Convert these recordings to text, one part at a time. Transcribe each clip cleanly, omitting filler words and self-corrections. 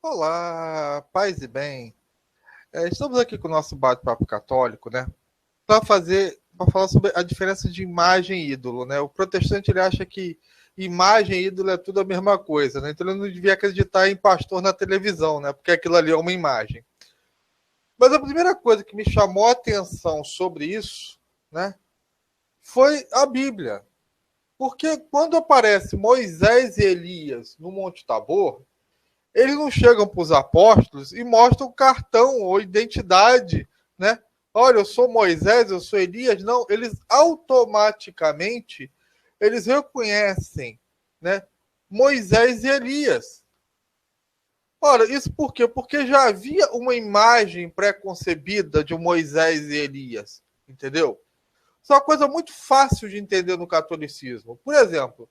Olá, paz e bem. Estamos aqui com o nosso bate-papo católico, né? Para falar sobre a diferença de imagem e ídolo, né? O protestante ele acha que imagem e ídolo é tudo a mesma coisa, né? Então ele não devia acreditar em pastor na televisão, né? Porque aquilo ali é uma imagem. Mas a primeira coisa que me chamou a atenção sobre isso, né? Foi a Bíblia. Porque quando aparece Moisés e Elias no Monte Tabor, eles não chegam para os apóstolos e mostram cartão ou identidade, né? Olha, eu sou Moisés, eu sou Elias. Não, eles automaticamente eles reconhecem, né? Moisés e Elias. Ora, isso por quê? Porque já havia uma imagem pré-concebida de Moisés e Elias, entendeu? Isso é uma coisa muito fácil de entender no catolicismo. Por exemplo,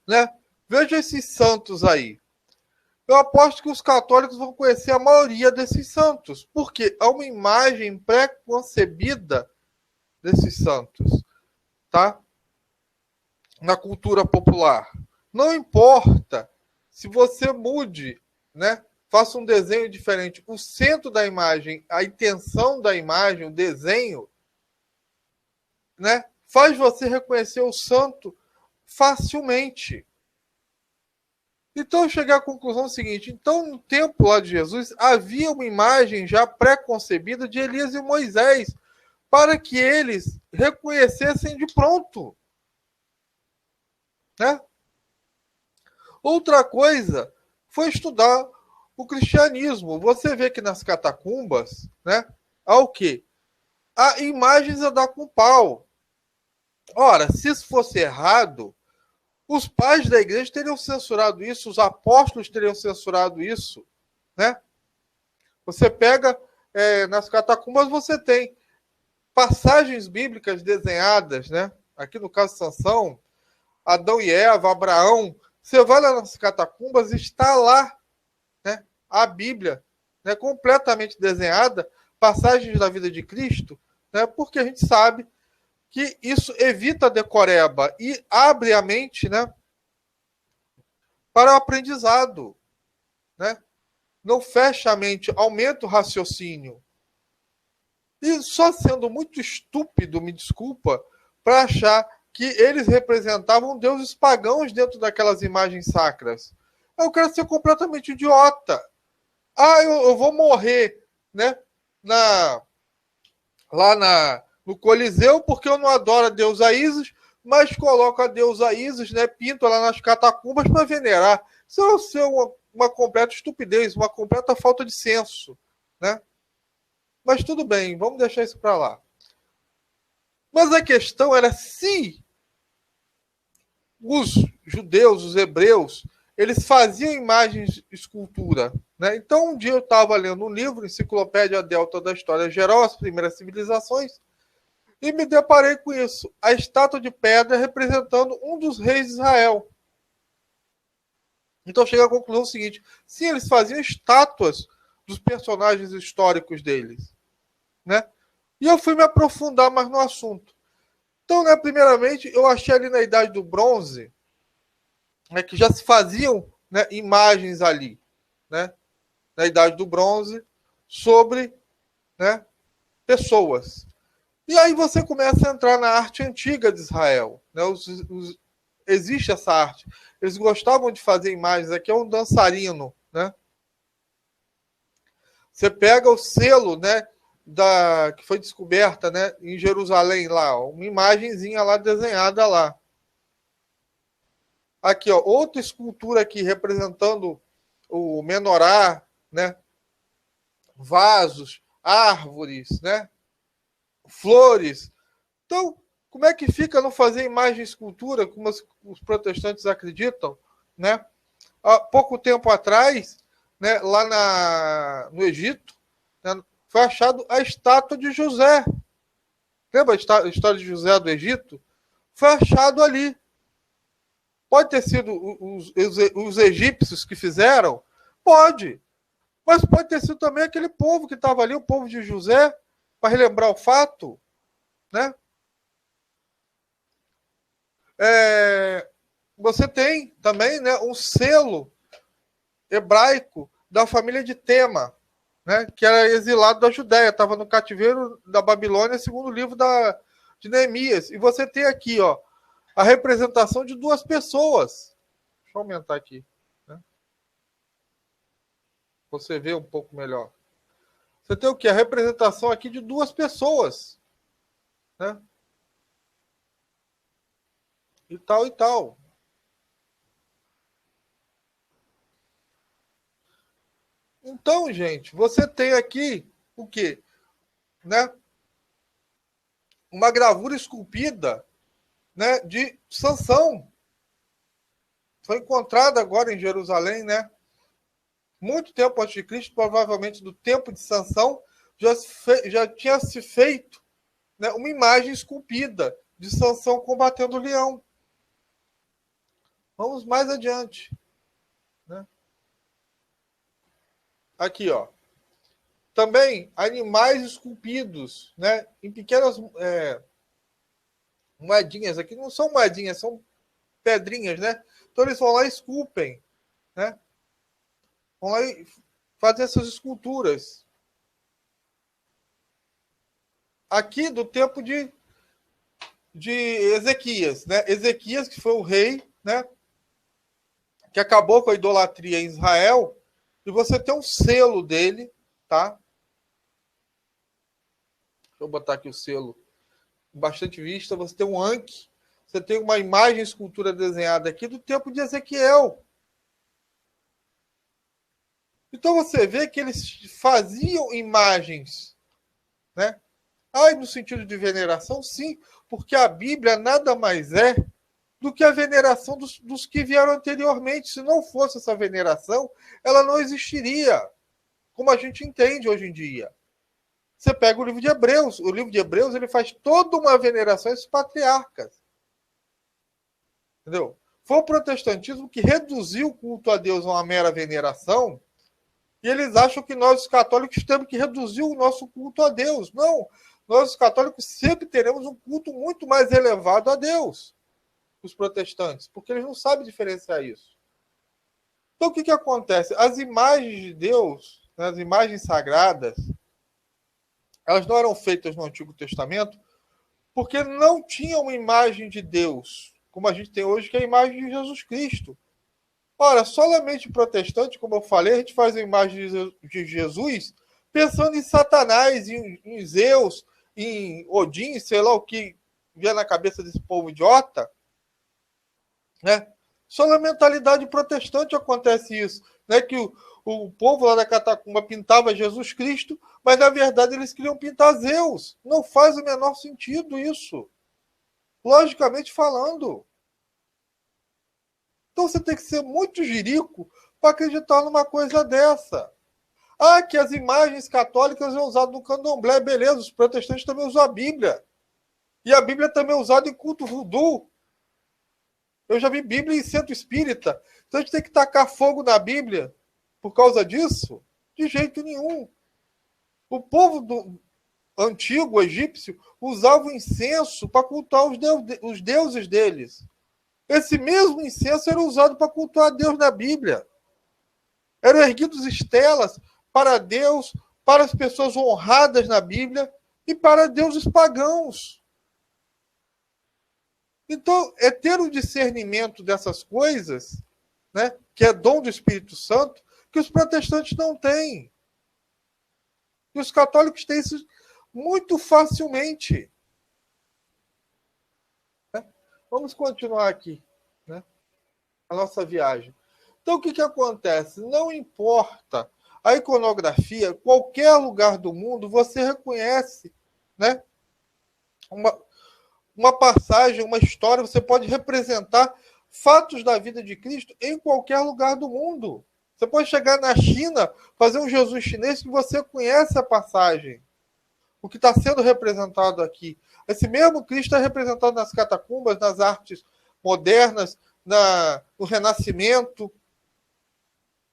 né? Veja esses santos aí. Eu aposto que os católicos vão conhecer a maioria desses santos, porque há uma imagem pré-concebida desses santos, tá? Na cultura popular. Não importa se você mude, né? Faça um desenho diferente. O centro da imagem, a intenção da imagem, o desenho, né? Faz você reconhecer o santo facilmente. Então eu cheguei à conclusão seguinte: então no tempo lá de Jesus havia uma imagem já pré-concebida de Elias e Moisés, para que eles reconhecessem de pronto, né? Outra coisa foi estudar o cristianismo. Você vê que nas catacumbas, né, há o quê? Há imagens a dar com pau. Ora, se isso fosse errado, os pais da igreja teriam censurado isso, os apóstolos teriam censurado isso, né? Você pega nas catacumbas, você tem passagens bíblicas desenhadas, né? Aqui no caso de Sansão, Adão e Eva, Abraão. Você vai lá nas catacumbas e está lá, né? A Bíblia, né? Completamente desenhada, passagens da vida de Cristo, né? Porque a gente sabe que isso evita a decoreba e abre a mente, né? Para o aprendizado, né? Não fecha a mente, aumenta o raciocínio. E só sendo muito estúpido, me desculpa, para achar que eles representavam deuses pagãos dentro daquelas imagens sacras. Eu quero ser completamente idiota. Eu vou morrer, né? Na, no Coliseu porque eu não adoro a deusa Isis, mas coloco a deusa Isis, né? Pinto lá nas catacumbas para venerar. Isso é uma completa estupidez, uma completa falta de senso, né? Mas tudo bem, vamos deixar isso para lá. Mas a questão era se os judeus, os hebreus, eles faziam imagens de escultura. Né? Então, um dia eu estava lendo um livro, Enciclopédia Delta da História Geral, as primeiras civilizações, e me deparei com isso. A estátua de pedra representando um dos reis de Israel. Então, cheguei à conclusão seguinte: sim, eles faziam estátuas dos personagens históricos deles. Né? E eu fui me aprofundar mais no assunto. Então, né, primeiramente, eu achei ali na Idade do Bronze, né, que já se faziam, né, imagens ali, né, na Idade do Bronze, sobre, né, pessoas. E aí você começa a entrar na arte antiga de Israel. Né, existe essa arte. Eles gostavam de fazer imagens. Aqui é um dançarino. Né? Você pega o selo, né, que foi descoberta, né, em Jerusalém, lá, uma imagenzinha lá desenhada lá. Aqui, ó, outra escultura aqui representando o menorá, né? Vasos, árvores, né? Flores. Então, como é que fica não fazer imagem e escultura, como os protestantes acreditam, né? Há pouco tempo atrás, né, lá no Egito, né, foi achado a estátua de José. Lembra a história de José do Egito? Foi achado ali. Pode ter sido os egípcios que fizeram? Pode. Mas pode ter sido também aquele povo que estava ali, o povo de José, para relembrar o fato. Né? Você tem também, né, um selo hebraico da família de Tema, né, que era exilado da Judéia, estava no cativeiro da Babilônia, segundo o livro de Neemias. E você tem aqui, ó, a representação de duas pessoas. Deixa eu aumentar aqui, né? Você vê um pouco melhor. Você tem o quê? A representação aqui de duas pessoas, né? E tal, e tal. Então, gente, você tem aqui o quê? Né? Uma gravura esculpida, né, de Sansão. Foi encontrada agora em Jerusalém, né? Muito tempo antes de Cristo, provavelmente do tempo de Sansão, já tinha se feito, né, uma imagem esculpida de Sansão combatendo o leão. Vamos mais adiante, né? Aqui, ó. Também animais esculpidos, né, em pequenas moedinhas. Aqui não são moedinhas, são pedrinhas, né? Então eles vão lá e esculpem, né? Vão lá e fazem essas esculturas. Aqui do tempo de Ezequias, né? Ezequias, que foi o rei, né, que acabou com a idolatria em Israel, e você tem um selo dele, tá? Deixa eu botar aqui o selo com bastante vista. Você tem um Ankh, você tem uma imagem, escultura desenhada aqui do tempo de Ezequiel. Então você vê que eles faziam imagens, né? No sentido de veneração, sim, porque a Bíblia nada mais é do que a veneração dos que vieram anteriormente. Se não fosse essa veneração, ela não existiria, como a gente entende hoje em dia. Você pega o livro de Hebreus. O livro de Hebreus ele faz toda uma veneração a esses patriarcas. Entendeu? Foi o protestantismo que reduziu o culto a Deus a uma mera veneração, e eles acham que nós, os católicos, temos que reduzir o nosso culto a Deus. Não, nós, os católicos, sempre teremos um culto muito mais elevado a Deus, os protestantes, porque eles não sabem diferenciar isso. Então, o que acontece? As imagens de Deus, né, as imagens sagradas, elas não eram feitas no Antigo Testamento porque não tinha uma imagem de Deus, como a gente tem hoje, que é a imagem de Jesus Cristo. Ora, solamente protestante, como eu falei, a gente faz a imagem de Jesus pensando em Satanás, em Zeus, em Odin, sei lá o que vier na cabeça desse povo idiota, né? Só na mentalidade protestante acontece isso, né? Que o povo lá da catacumba pintava Jesus Cristo, mas na verdade eles queriam pintar Zeus. Não faz o menor sentido isso, logicamente falando. Então você tem que ser muito jirico para acreditar numa coisa dessa. Que as imagens católicas são usadas no candomblé, beleza, os protestantes também usam a Bíblia. E a Bíblia também é usada em culto voodoo. Eu já vi Bíblia em centro espírita. Então a gente tem que tacar fogo na Bíblia por causa disso? De jeito nenhum. O povo antigo, egípcio, usava o incenso para cultuar os deuses deles. Esse mesmo incenso era usado para cultuar a Deus na Bíblia. Eram erguidos estelas para Deus, para as pessoas honradas na Bíblia e para deuses pagãos. Então, é ter um discernimento dessas coisas, né, que é dom do Espírito Santo, que os protestantes não têm. E os católicos têm isso muito facilmente. Né? Vamos continuar aqui, né, a nossa viagem. Então, o que acontece? Não importa a iconografia, qualquer lugar do mundo, você reconhece, né, uma passagem, uma história, você pode representar fatos da vida de Cristo em qualquer lugar do mundo. Você pode chegar na China, fazer um Jesus chinês que você conhece a passagem. O que está sendo representado aqui. Esse mesmo Cristo é representado nas catacumbas, nas artes modernas, no Renascimento.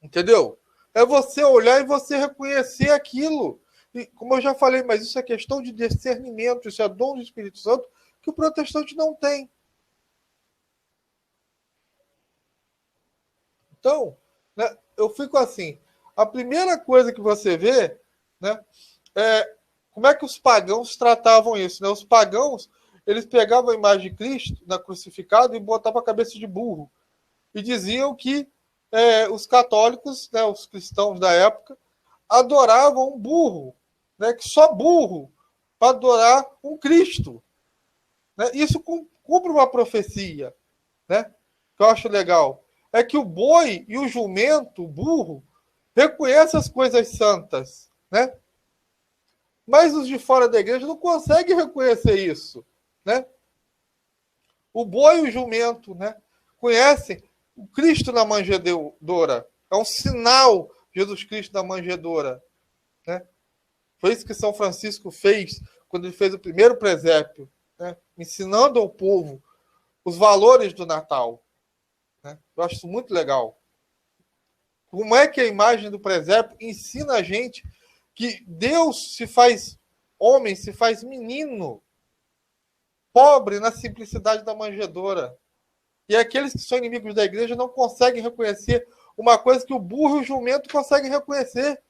Entendeu? É você olhar e você reconhecer aquilo. E, como eu já falei, mas isso é questão de discernimento, isso é dom do Espírito Santo que o protestante não tem. Então, né? Eu fico assim, a primeira coisa que você vê, né, é como é que os pagãos tratavam isso, né? Os pagãos, eles pegavam a imagem de Cristo, né, crucificado, e botavam a cabeça de burro. E diziam que os católicos, né, os cristãos da época, adoravam um burro, né, que só burro para adorar um Cristo. Né? Isso cumpre uma profecia, né, que eu acho legal. É que o boi e o jumento, o burro, reconhecem as coisas santas, né? Mas os de fora da igreja não conseguem reconhecer isso, né? O boi e o jumento, né, conhecem o Cristo na manjedoura. É um sinal, Jesus Cristo na manjedoura, né? Foi isso que São Francisco fez quando ele fez o primeiro presépio, né? Ensinando ao povo os valores do Natal. Né? Eu acho isso muito legal. Como é que a imagem do presépio ensina a gente que Deus se faz homem, se faz menino, pobre na simplicidade da manjedoura. E aqueles que são inimigos da igreja não conseguem reconhecer uma coisa que o burro e o jumento conseguem reconhecer.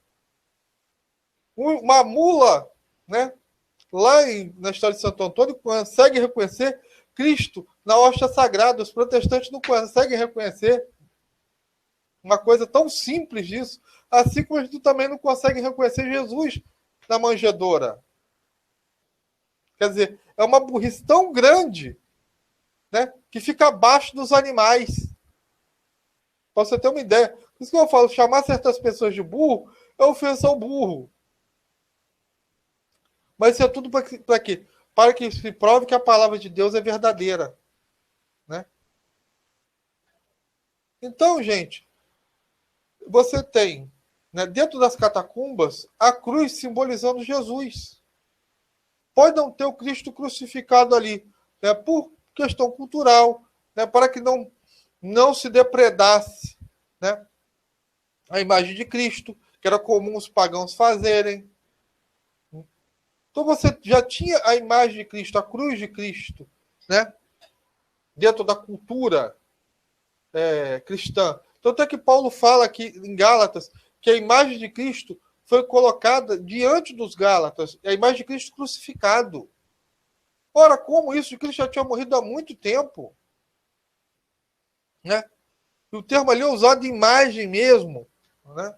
Uma mula, né, lá na história de Santo Antônio, consegue reconhecer Cristo na hóstia sagrada. Os protestantes não conseguem reconhecer uma coisa tão simples disso, assim como eles também não conseguem reconhecer Jesus na manjedoura. Quer dizer, é uma burrice tão grande, né, que fica abaixo dos animais. Para você ter uma ideia. Por isso que eu falo, chamar certas pessoas de burro é ofensa ao burro. Mas isso é tudo para quê? Para que se prove que a palavra de Deus é verdadeira. Né? Então, gente, você tem, né, dentro das catacumbas, a cruz simbolizando Jesus. Pode não ter o Cristo crucificado ali, né, por questão cultural, né, para que não se depredasse, né, a imagem de Cristo, que era comum os pagãos fazerem. Então você já tinha a imagem de Cristo, a cruz de Cristo, né, dentro da cultura cristã. Tanto é que Paulo fala aqui em Gálatas que a imagem de Cristo foi colocada diante dos Gálatas, a imagem de Cristo crucificado. Ora, como isso? Cristo já tinha morrido há muito tempo. Né? E o termo ali é usado de imagem mesmo. Né?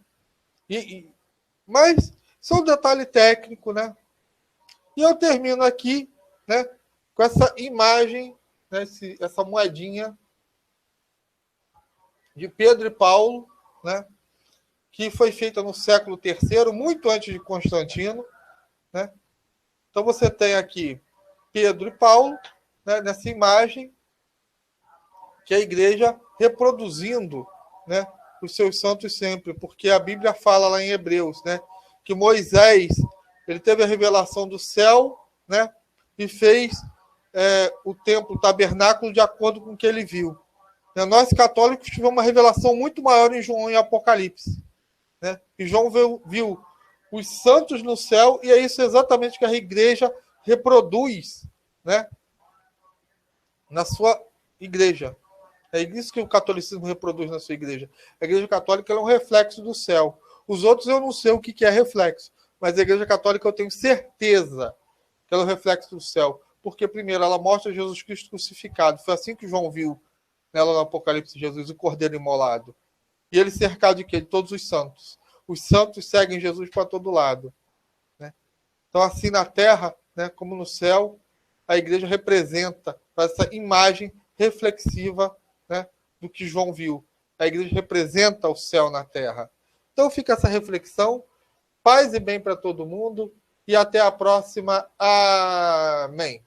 Mas isso é um detalhe técnico, né? E eu termino aqui, né, com essa imagem, né, essa moedinha de Pedro e Paulo, né, que foi feita no século III, muito antes de Constantino. Né? Então você tem aqui Pedro e Paulo, né, nessa imagem, que a igreja reproduzindo, né, os seus santos sempre, porque a Bíblia fala lá em Hebreus, né, que Moisés ele teve a revelação do céu, né, e fez o templo, o tabernáculo, de acordo com o que ele viu. Nós, católicos, tivemos uma revelação muito maior em João e Apocalipse. Né? E João viu os santos no céu, e é isso exatamente que a igreja reproduz, né, na sua igreja. É isso que o catolicismo reproduz na sua igreja. A igreja católica é um reflexo do céu. Os outros eu não sei o que é reflexo, mas a igreja católica eu tenho certeza que ela é um reflexo do céu. Porque, primeiro, ela mostra Jesus Cristo crucificado. Foi assim que João viu nela no Apocalipse Jesus, o cordeiro imolado. E ele cercado de quê? De todos os santos. Os santos seguem Jesus para todo lado. Né? Então, assim na terra, né, como no céu, a igreja representa essa imagem reflexiva, né, do que João viu. A igreja representa o céu na terra. Então fica essa reflexão. Paz e bem para todo mundo. E até a próxima. Amém.